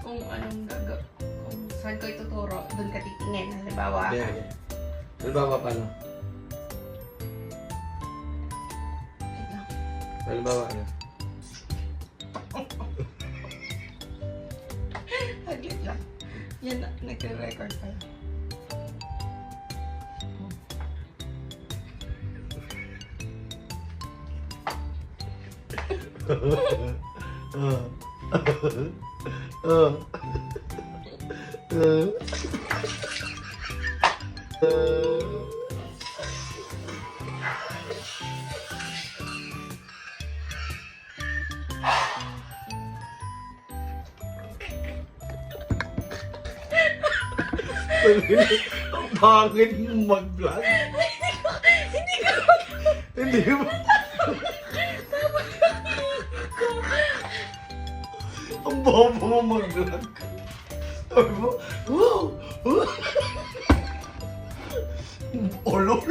Kung anong kung saan ko ituturo, doon ka titingin. Halimbawa, Hindi. Halimbawa paano? wait lang. Halimbawa ano? Saglit lang. Yan, nagre-record pa lang. Ang pangit mo mag-vlog. Hindi mo. Ang bobo mo mag-vlog. Sabi mo, wow! Olol!